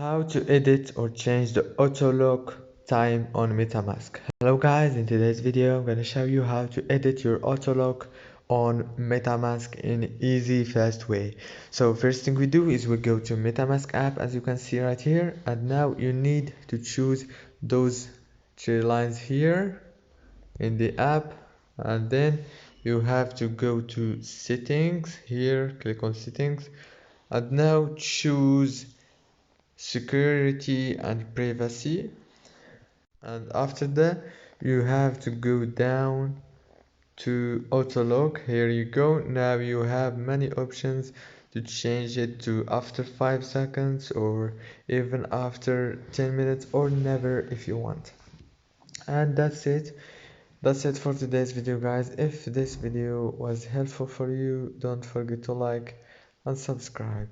How to edit or change the auto lock time on Metamask. Hello guys, in today's video I'm going to show you how to edit your auto lock on Metamask in easy fast way. So first thing we do is we go to Metamask app, as you can see right here, and now you need to choose those three lines here in the app, and then you have to go to settings here, click on settings, and now choose security and privacy, and after that you have to go down to auto lock. Here you go. Now you have many options to change it to after 5 seconds or even after 10 minutes or never if you want. And that's it for today's video, guys. If this video was helpful for you, don't forget to like and subscribe.